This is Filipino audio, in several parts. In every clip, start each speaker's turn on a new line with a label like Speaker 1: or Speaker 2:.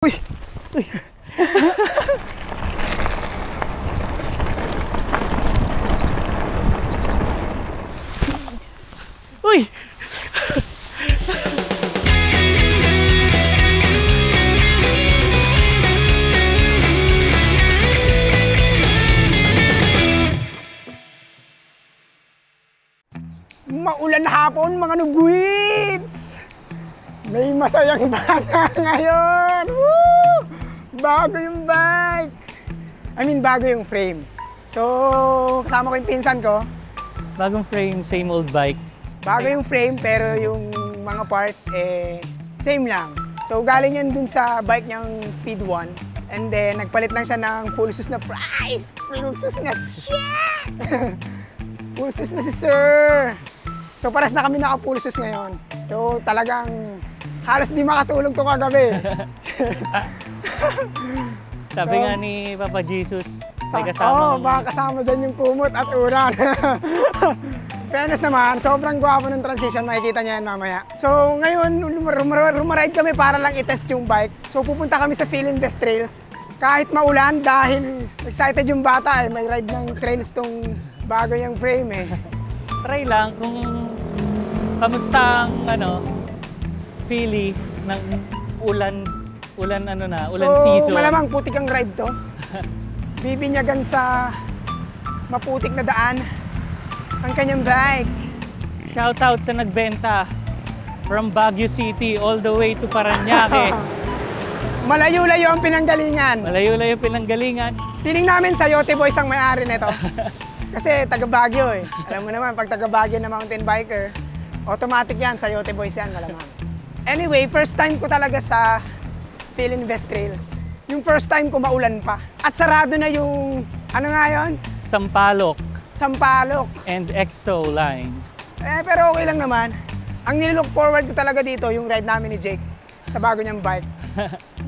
Speaker 1: Uy! Uy! Uy! Maulan hapon mga nugwits! May masayang bata ngayon! Woo! Bago yung bike! Bago yung frame. So, kasama ko yung pinsan ko.
Speaker 2: Bagong frame, same old bike.
Speaker 1: Bago yung frame, pero yung mga parts, same lang. So, galing yan dun sa bike niyang Speed 1. And then, nagpalit lang siya ng full sus na price! Full sus na shit! Full sus na si sir! So, paras na kami naka-full sus ngayon. So, talagang halos di makatulog to kagabi.
Speaker 2: Sabi
Speaker 1: So,
Speaker 2: nga ni Papa Jesus, may kasama.
Speaker 1: Oo, baka kasama dyan yung kumot at uran. Fairness naman, sobrang gwapo ng transition, makikita niya yan mamaya. So ngayon, rumaride kami para lang i-test yung bike. So pupunta kami sa Philinvest Trails. Kahit maulan, dahil excited yung bata may ride ng trails tong bago yung frame
Speaker 2: Try lang kung kamusta ang Philly ng ulan season.
Speaker 1: So malamang putik ang ride to. Bibinyagan sa maputik na daan ang kanyang bike.
Speaker 2: Shout out sa nagbenta from Baguio City all the way to Parañaque.
Speaker 1: Malayo-layo ang pinanggalingan.
Speaker 2: Malayo-layo pinanggalingan.
Speaker 1: Feeling namin Sayote Boys ang may-ari nito. Kasi taga Baguio Alam mo naman, pag taga Baguio na mountain biker, automatic yan, Sayote Boys yan, malamang. Anyway, first time ko talaga sa Philinvest Trails. Yung first time ko maulan pa. At sarado na yung, ano nga yun?
Speaker 2: Sampaloc
Speaker 1: Sampaloc.
Speaker 2: and EXO line.
Speaker 1: Pero okay lang naman. Ang nilook forward ko talaga dito, yung ride namin ni Jake sa bago niyang bike.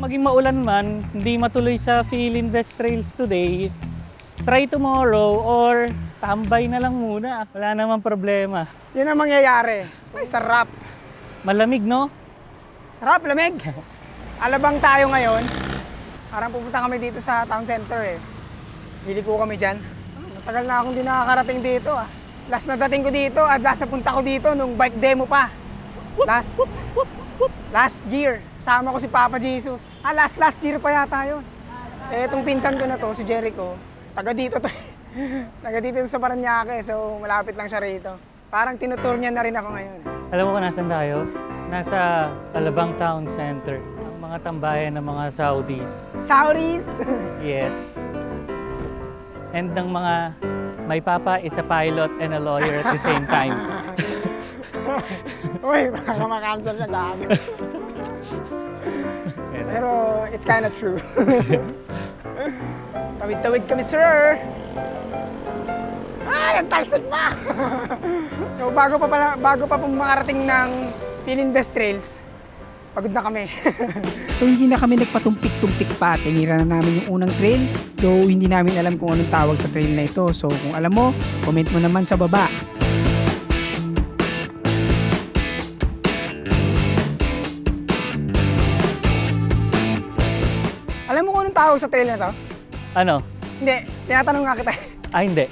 Speaker 2: Maging maulan man, hindi matuloy sa Philinvest Trails today, try tomorrow or tambay na lang muna. Wala namang problema.
Speaker 1: Yun ang mangyayari. Ay, sarap.
Speaker 2: Malamig, no?
Speaker 1: Sarap, lamig. Alabang tayo ngayon. Parang pupunta kami dito sa town center Bili ko kami dyan. Matagal na akong di nakakarating dito Last na dating ko dito at last na punta ko dito nung bike demo pa. Last year. Sama ko si Papa Jesus. Last year pa yata yun. Itong pinsan ko na to, si Jericho. Taga dito to. Taga dito sa Parañaque. So malapit lang siya rito. Parang tinutour niya na rin ako ngayon.
Speaker 2: Alam mo kung nasan tayo? Nasa Alabang Town Center. Ang mga tambayan ng mga Saudis.
Speaker 1: Saudis!
Speaker 2: Yes. And ng mga my papa is a pilot and a lawyer at the same time.
Speaker 1: Uy, baka makancel na dami. Pero it's kind of true. Tawid-tawid kami, sir! Ay, ang talsod na! So bago pa makarating ng Philinvest Trails, pagod na kami. So hindi na kami nagpatumpik-tumpik pa. Tinira na namin yung unang trail. Though hindi namin alam kung anong tawag sa trail na ito. So kung alam mo, comment mo naman sa baba. Alam mo kung anong tawag sa trail na to?
Speaker 2: Ano?
Speaker 1: Hindi, tinatanong nga kita.
Speaker 2: Hindi.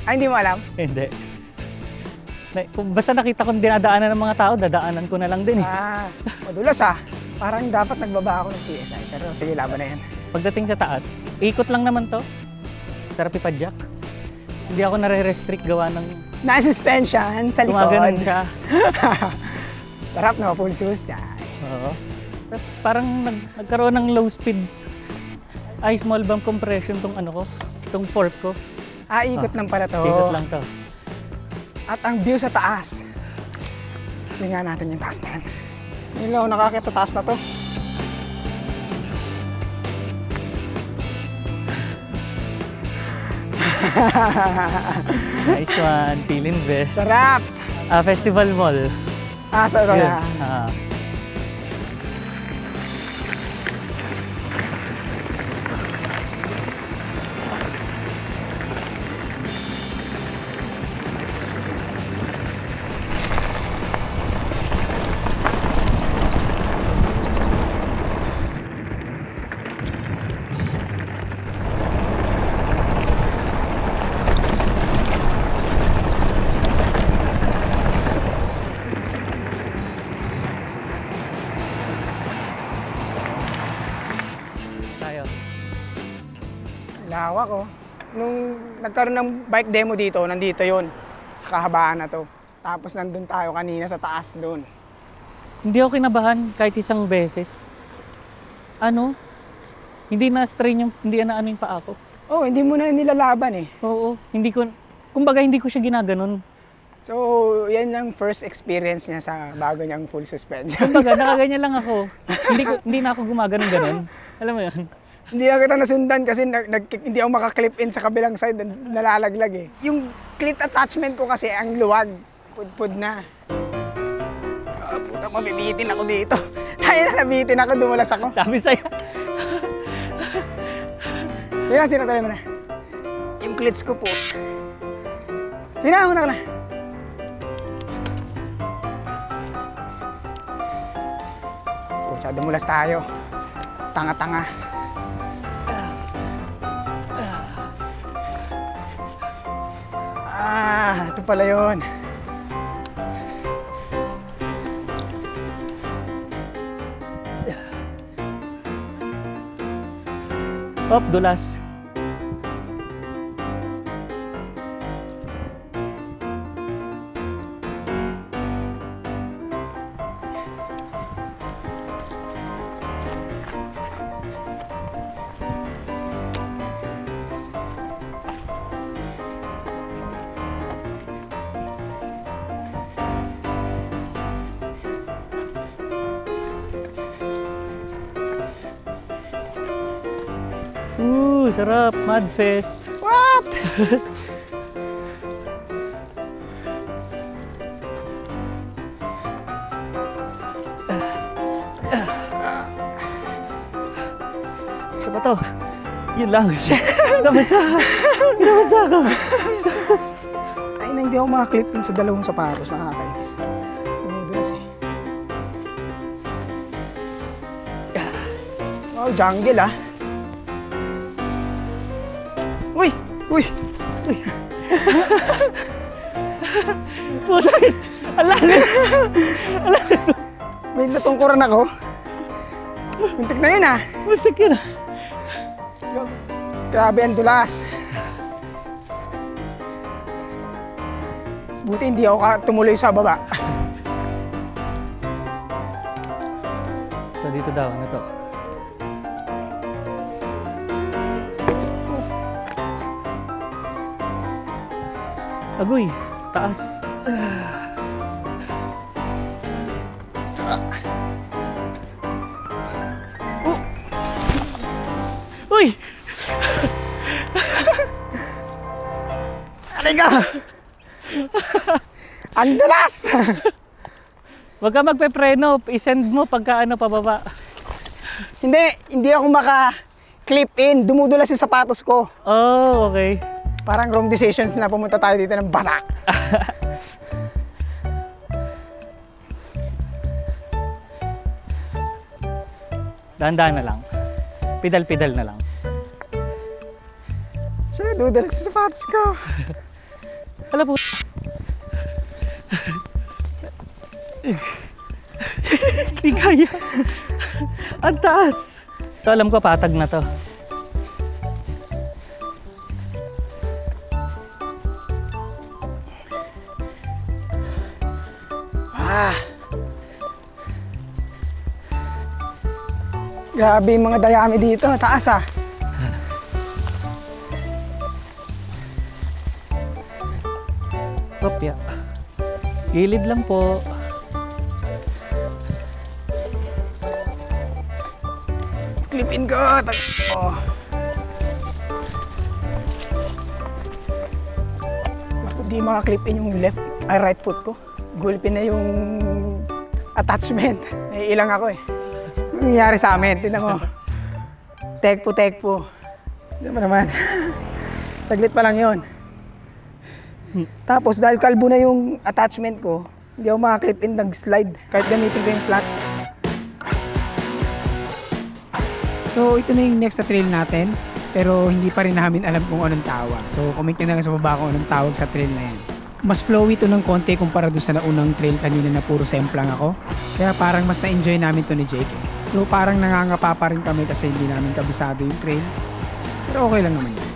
Speaker 1: Hindi mo alam?
Speaker 2: Hindi. Kung basta nakita kong dinadaanan ng mga tao, dadaanan ko na lang din
Speaker 1: Madulas Parang dapat nagbaba ako ng PSI. Pero sige, laban na yan.
Speaker 2: Pagdating sa taas, ikot lang naman to. Sarap ipadyak. Hindi ako nare-restrict gawa ng...
Speaker 1: Na-suspension sa likod.
Speaker 2: Gumaganon siya.
Speaker 1: Sarap na, full sus.
Speaker 2: Oo. Tapos parang nagkaroon ng low speed. Small bump compression tong fork ko.
Speaker 1: Ikot lang pala to.
Speaker 2: Ikot lang to.
Speaker 1: At ang view sa taas. Tingnan natin yung taas na yan. Hindi lang ako nakakit sa taas na to.
Speaker 2: Nice one, Philinvest.
Speaker 1: Sarap!
Speaker 2: Festival Mall.
Speaker 1: Sarap
Speaker 2: Yun.
Speaker 1: yan. Lawak oh. Nung nagkaroon ng bike demo dito, nandito yon sa kahabaan na to. Tapos nandun tayo kanina sa taas doon.
Speaker 2: Hindi ako kinabahan kahit isang beses. Ano? Hindi na-strain yung, hindi na ano yung paa ko.
Speaker 1: Oh, hindi mo na nilalaban eh.
Speaker 2: Oo, hindi ko, kumbaga hindi ko siya ginaganon.
Speaker 1: So, yan ang first experience niya sa bago niyang full suspension.
Speaker 2: Kumbaga, nakaganyan lang ako. Hindi na ako gumaganon-ganon. Alam mo yun?
Speaker 1: Hindi na kita nasundan kasi hindi ako makaklip in sa kabilang side, nalalaglag eh. Yung clit attachment ko kasi ang luwag, pud-pud na. Oh, puta, mabibitin ako dito. Tayo na nabitin ako, dumulas ako.
Speaker 2: Sabi sa'yo.
Speaker 1: Sige, sinatali mo na. Yung clits ko po. Sige na, una ka na. Pucha, dumulas tayo. Tanga-tanga. Ito pala yun.
Speaker 2: Hop, dulas. Sarap, Mudfest.
Speaker 1: What?
Speaker 2: Ano ba to? Yun lang. Nabasa. Nabasa ako.
Speaker 1: Ay na, hindi ako makaklip din sa dalawang sapatos. Nakakainis. Dumudulas eh. Oh, jungle ah. Uy! Uy! Uy!
Speaker 2: Putay! Alalim!
Speaker 1: May natungkuran ako. Muntik na yun ah.
Speaker 2: Muntik yun ah.
Speaker 1: Grabe ang dulas. Buti hindi ako tumuloy sa baba.
Speaker 2: So dito daw, ano to? Agoy, taas. Uy!
Speaker 1: Aray ka! Ang dulas!
Speaker 2: Huwag ka magpe-preno, isend mo pagka ano pababa.
Speaker 1: Hindi ako maka-clip in. Dumudulas yung sapatos ko.
Speaker 2: Oh, okay.
Speaker 1: Parang wrong decisions na pumunta tayo dito ng basa.
Speaker 2: Dahan-dahan na lang. Pidal-pidal na lang.
Speaker 1: Siya, dudulas yung sapatos ko.
Speaker 2: Hala po. Hindi kaya. Ang taas. Ito alam ko patag na to.
Speaker 1: Grabe yung mga dayami dito, taas ah.
Speaker 2: Kopya. Gilid lang po.
Speaker 1: Clipin ko. Oh. Bakit di makaklipin yung right foot ko? Gulpin na yung attachment. Naiilang ako eh. Ano nangyari sa amin? Tignan mo. Tekpo. Hindi mo naman. Saglit pa lang yun. Tapos dahil kalbo na yung attachment ko, hindi ako makaklip in nag-slide kahit gamitin ko yung flats. So ito na yung next na trail natin, pero hindi pa rin namin alam kung anong tawag. So comment nyo na lang sa baba kung anong tawag sa trail na yan. Mas flowy ito ng konti kumpara doon sa naunang trail kanina na puro semplang ako. Kaya parang mas na-enjoy namin to ni Jake. So parang nangangapa pa rin kami kasi hindi namin kabisado yung trail. Pero okay lang naman yun.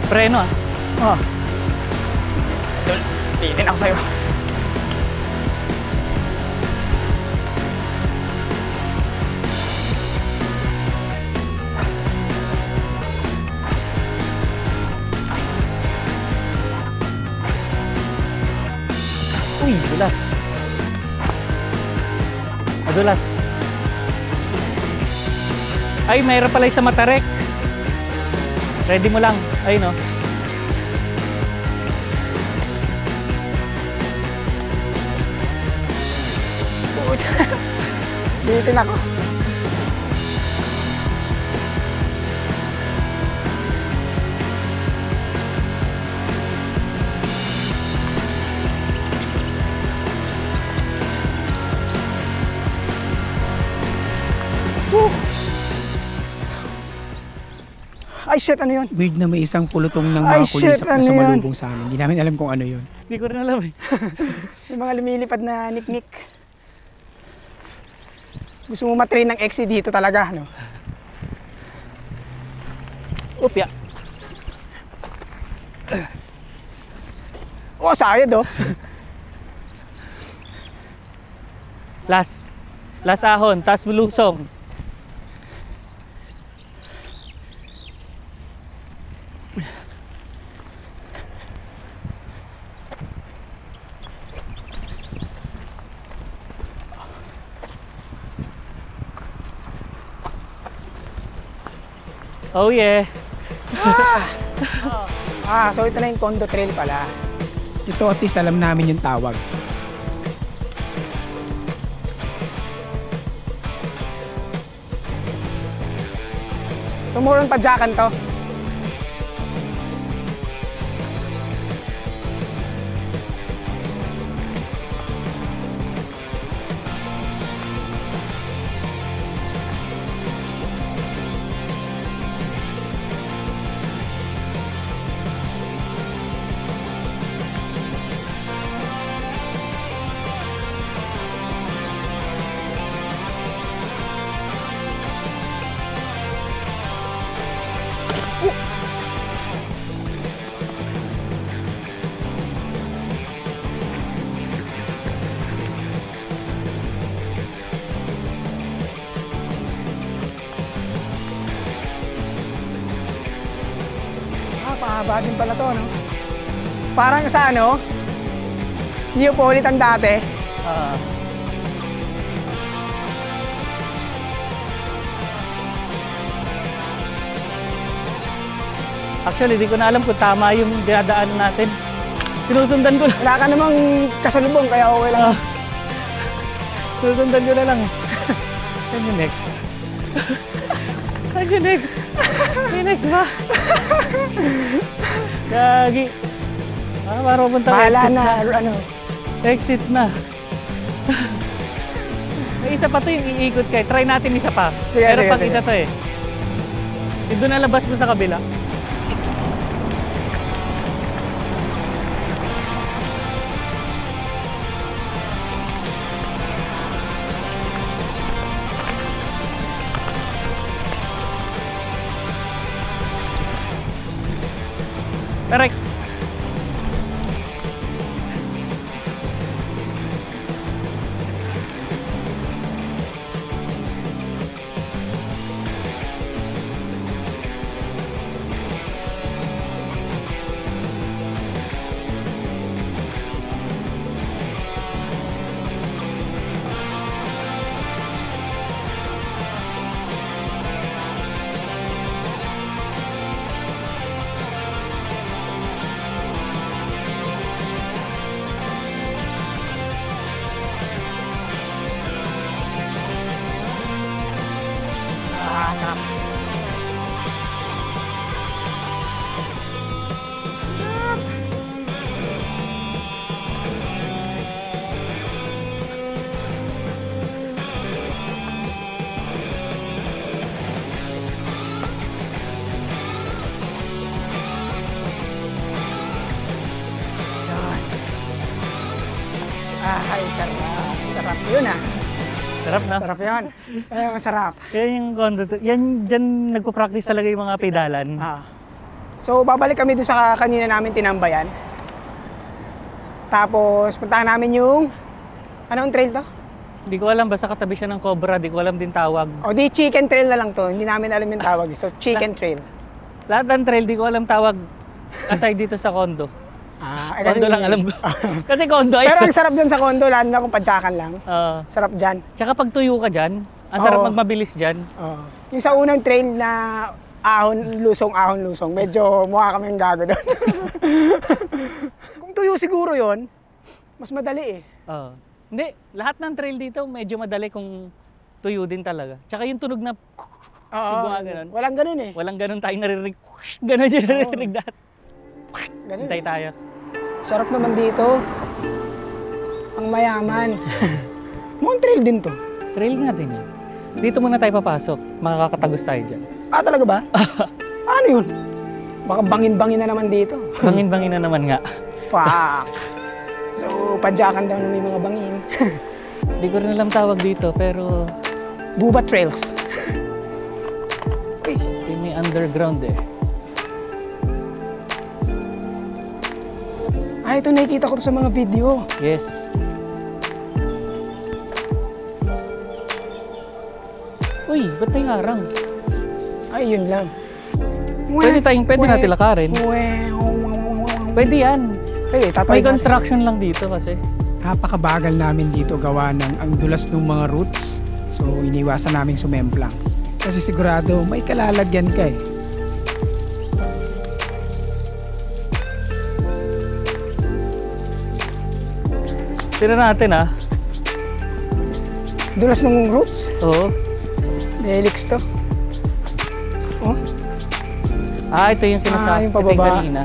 Speaker 2: Preno ah.
Speaker 1: Oh. Idol, titin ako sa'yo.
Speaker 2: Uy, dulas. Madulas. Ay, mayroon pala sa Matarek. Ready mo lang. Ay, no.
Speaker 1: Titin ako. Ay shit, ano yun?
Speaker 3: Weird na may isang pulutong ng
Speaker 1: Ay,
Speaker 3: mga
Speaker 1: shit,
Speaker 3: kulisap na
Speaker 1: ano yun?
Speaker 3: sumalubong sa amin. Hindi namin alam kung ano yun.
Speaker 2: Hindi ko rin alam eh.
Speaker 1: Yung mga lumilipad na niknik. Gusto mo matrain ng exit dito talaga, no?
Speaker 2: Upya.
Speaker 1: Oh, sayad oh.
Speaker 2: Last. Last ahon. Tas lusong. Oh yeah.
Speaker 1: So ito na yung condo trail pala.
Speaker 3: Ito at least alam namin yung tawag.
Speaker 1: So more on padyakan to. Pahaba din pala to, no? Parang sa ano, Neapolitan dati.
Speaker 2: Actually, di ko na alam kung tama yung dinadaanan natin. Sinusundan ko lang.
Speaker 1: Wala ka namang kasalubong, kaya okay lang.
Speaker 2: Sinusundan ko na lang. Saan yung next? Saan yung next? May next ba? Gagi. Parang pupunta
Speaker 1: Bahala
Speaker 2: exit
Speaker 1: na, ano.
Speaker 2: Exit na. May isa pa to yung iikot kayo. Try natin isa pa.
Speaker 1: Sige,
Speaker 2: Pero
Speaker 1: sige,
Speaker 2: pag
Speaker 1: sige.
Speaker 2: isa to eh. Yung doon nalabas mo sa kabila. Correct.
Speaker 1: Ay, sarap. Sarap yun ah.
Speaker 2: Sarap na.
Speaker 1: Sarap yun. Ay, masarap.
Speaker 2: Yan yung condo. Yan, dyan nagpo-practice talaga yung mga pedalan.
Speaker 1: So, babalik kami doon sa kanina namin tinambayan. Tapos, puntahan namin yung... Anong trail to?
Speaker 2: Hindi ko alam, basta katabi siya ng Cobra, di ko alam din tawag.
Speaker 1: O di chicken trail na lang to. Hindi namin alam yung tawag. So, chicken trail.
Speaker 2: Lahat ng trail, di ko alam tawag. Aside dito sa condo. Condo lang alam ko. Kasi condo ay...
Speaker 1: Pero ang sarap dun sa condo, lalo na kung padyakan lang. Sarap dyan.
Speaker 2: Tsaka pag tuyo ka dyan, ang sarap magmabilis dyan.
Speaker 1: Yung sa unang trail na ahon, lusong, medyo mukha kami yung gago doon. Kung tuyo siguro yon, mas madali eh.
Speaker 2: Hindi, lahat ng trail dito medyo madali kung tuyo din talaga. Tsaka yung tunog na... ganun.
Speaker 1: Walang ganun eh.
Speaker 2: Walang ganun tayong naririnig. Ganun yung naririnig dahil.
Speaker 1: Ganun.
Speaker 2: Hintay tayo.
Speaker 1: Sarap naman dito. Ang mayaman. Mukhang trail din to.
Speaker 2: Trail nga din yan. Dito muna tayo papasok. Makakatagos tayo dyan.
Speaker 1: Talaga ba? Ano yun? Baka bangin-bangin na naman dito.
Speaker 2: Bangin-bangin na naman nga.
Speaker 1: Fuck. So, padyakan daw na may mga bangin.
Speaker 2: Hindi ko rin alam tawag dito, pero...
Speaker 1: Buba Trails. Okay.
Speaker 2: May underground eh.
Speaker 1: Ito nakikita ko to sa mga video.
Speaker 2: Yes. Uy, ba't may ngarang?
Speaker 1: Yun lang.
Speaker 2: Pwede natin lakarin. Pwede yan. May construction lang dito kasi.
Speaker 3: Napakabagal namin dito gawa ng ang dulas ng mga roots. So iniwasan namin sumemplang. Kasi sigurado may kalalagyan ka eh.
Speaker 2: Tira natin ah.
Speaker 1: Dulas ng roots?
Speaker 2: Oo.
Speaker 1: Helix to. Oh?
Speaker 2: Ito yung sinasabi.
Speaker 1: Yung pababa.
Speaker 2: Kanina.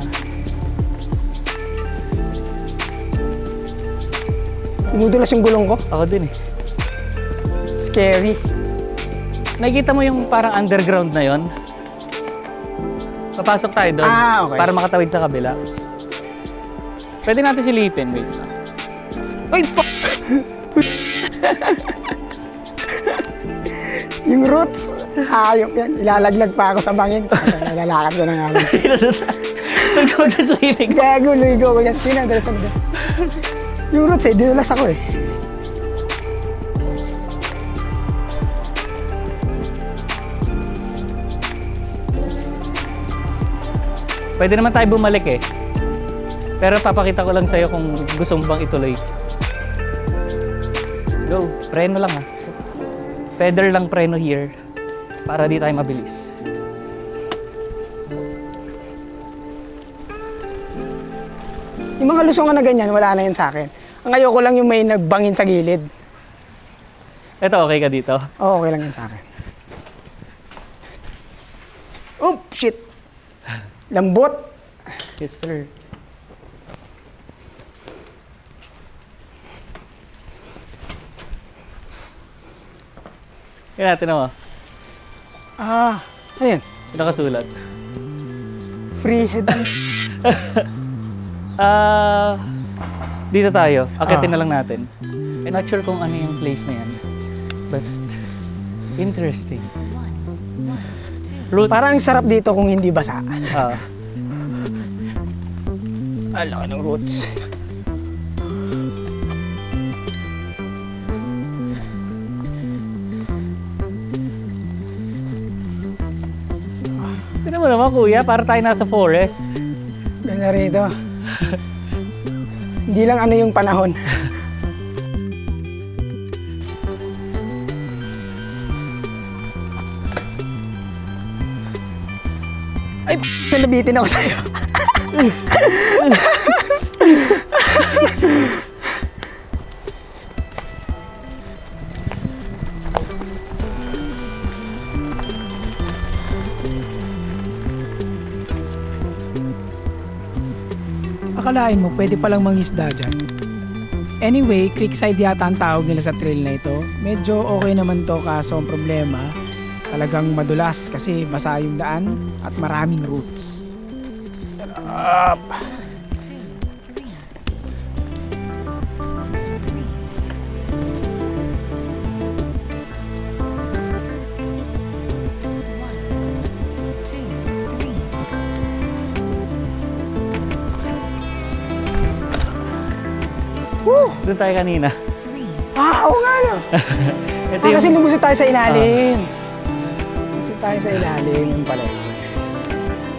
Speaker 1: Dumudulas yung gulong ko.
Speaker 2: Ako din eh.
Speaker 1: Scary.
Speaker 2: Nakikita mo yung parang underground na yon? Papasok tayo doon.
Speaker 1: Okay.
Speaker 2: Para makatawid sa kabila. Pwede natin silipin. Wait lang.
Speaker 1: Ay, fuck! Yung roots, hayop yan. Ilalaglag pa ako sa bangin. Ilalakad ko na nga lang.
Speaker 2: Doon ka magsaswimming.
Speaker 1: Gago, luigo ko yan. Diretso na. Yung roots dinulas ako eh.
Speaker 2: Pwede naman tayo bumalik eh. Pero papakita ko lang sa'yo kung gusto mo bang ituloy. Go, preno lang ah. Pedal lang preno here para di tayo mabilis.
Speaker 1: Yung mga lusungan na ganyan, wala na yan sa akin. Ang ayoko lang yung may nagbangin sa gilid.
Speaker 2: Ito, okay ka dito?
Speaker 1: Oo, okay lang yan sa akin. Oop, shit! Lambot!
Speaker 2: Yes, sir. Kaya natin mo.
Speaker 1: Ayan.
Speaker 2: Nakasulat.
Speaker 1: Free head.
Speaker 2: Dito tayo. Akitin na lang natin. I'm not sure kung ano yung place na yan. But, interesting. Roots.
Speaker 1: Parang sarap dito kung hindi basa. Laki ng roots.
Speaker 2: Tignan mo naman kuya, para tayo nasa forest.
Speaker 1: Ganda rito. Hindi lang ano yung panahon. Ay, nalabitin ako sa'yo.
Speaker 3: Akalain mo pwede palang mangisda dyan. Anyway, Creekside yata ang tawag nila sa trail na ito. Medyo okay naman to, kaso ang problema, talagang madulas kasi basa yung daan at maraming roots.
Speaker 1: Woo!
Speaker 2: Doon tayo kanina.
Speaker 1: Oo nga no.
Speaker 2: Ito
Speaker 1: Kasi
Speaker 2: yung...
Speaker 1: lumusot tayo sa ilalim. Lumusot tayo sa ilalim. Yung pala.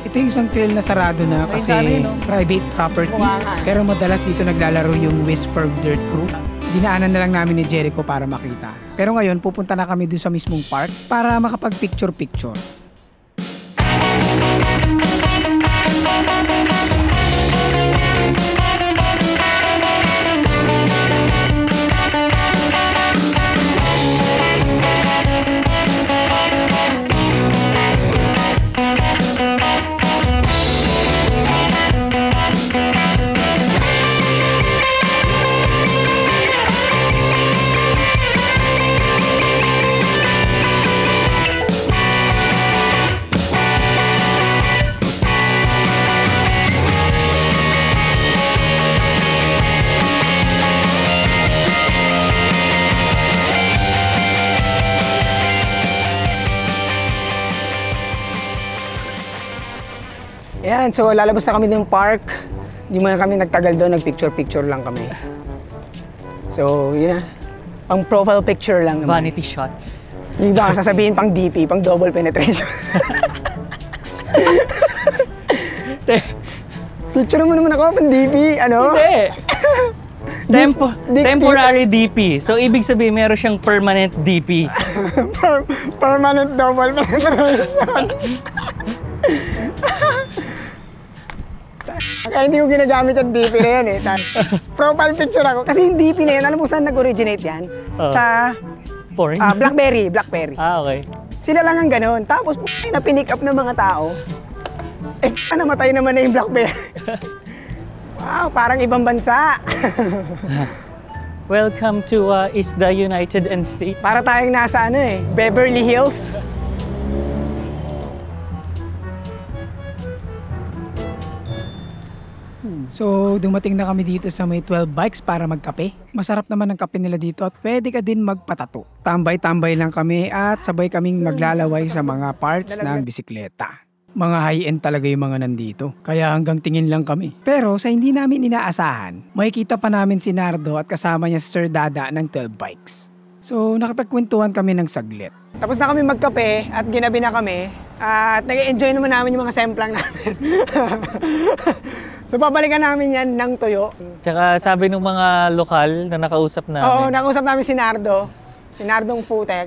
Speaker 3: Ito yung isang trail na sarado na
Speaker 2: Ay,
Speaker 3: kasi
Speaker 2: sana yun, no?
Speaker 3: private property.
Speaker 1: Mukha nga.
Speaker 3: Pero madalas dito naglalaro yung Whisper Dirt Crew. Dinaanan na lang namin ni Jericho para makita. Pero ngayon, pupunta na kami dun sa mismong park para makapag-picture-picture.
Speaker 1: Ayan, so lalabas na kami ng park. Hindi mo na kami nagtagal doon, nagpicture-picture lang kami. So, yun na. Pang profile picture lang naman.
Speaker 2: Vanity shots.
Speaker 1: Yung iba sasabihin pang DP, pang double penetration. Picture mo naman ako, pang DP, ano?
Speaker 2: Hindi!
Speaker 1: Dick
Speaker 2: Temporary DP. So, ibig sabihin, meron siyang permanent DP.
Speaker 1: Permanent double penetration. Kaya hindi ko ginagamit yung DP na yan eh. Profile picture ako. Kasi yung DP na yan, alam mo saan nag-originate yan? Sa
Speaker 2: Porn?
Speaker 1: Blackberry.
Speaker 2: Okay.
Speaker 1: Sila lang ang ganun. Tapos na pinick up ng mga tao. Eh, namatay naman na yung Blackberry. Wow, parang ibang bansa.
Speaker 2: Welcome to Isda United States.
Speaker 1: Para tayong nasa ano eh, Beverly Hills.
Speaker 3: So, dumating na kami dito sa may 12 bikes para magkape. Masarap naman ang kape nila dito at pwede ka din magpatato. Tambay-tambay lang kami at sabay kaming maglalaway sa mga parts ng bisikleta. Mga high-end talaga yung mga nandito, kaya hanggang tingin lang kami. Pero sa hindi namin inaasahan, makikita pa namin si Nardo at kasama niya si Sir Dada ng 12 bikes. So, nakipagkwentuhan kami ng saglit.
Speaker 1: Tapos na kami magkape at ginabi na kami. At nag-enjoy naman namin yung mga semplang namin. So, babalikan namin yan ng tuyo.
Speaker 2: Tsaka sabi ng mga lokal na nakausap namin.
Speaker 1: Oo, nakausap namin si Nardo. Si Nardong Futek.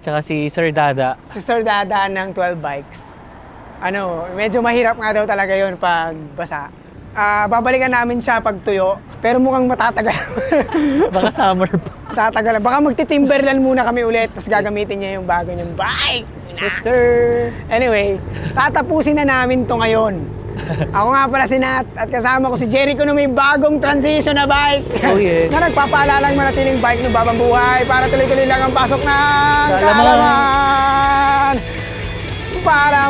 Speaker 2: Tsaka si Sir Dada.
Speaker 1: Si Sir Dada ng 12 bikes. Ano, medyo mahirap nga daw talaga yun pag basa. Babalikan namin siya pag tuyo. Pero mukhang matatagal.
Speaker 2: Baka summer pa.
Speaker 1: Tatagal. Baka magti-Timberland muna kami ulit. Tapos gagamitin niya yung bago niyang bike.
Speaker 2: Yes, sir.
Speaker 1: Anyway, tatapusin na namin to ngayon. Ako nga pala si Nat at kasama ko si Jericho na may bagong transition na bike.
Speaker 2: Oh yeah.
Speaker 1: Na nagpapaalalang manatiling bike ng Babang Buhay para tuloy-tuloy lang ang pasok ng
Speaker 2: Kaalaman.
Speaker 1: kaalaman. Para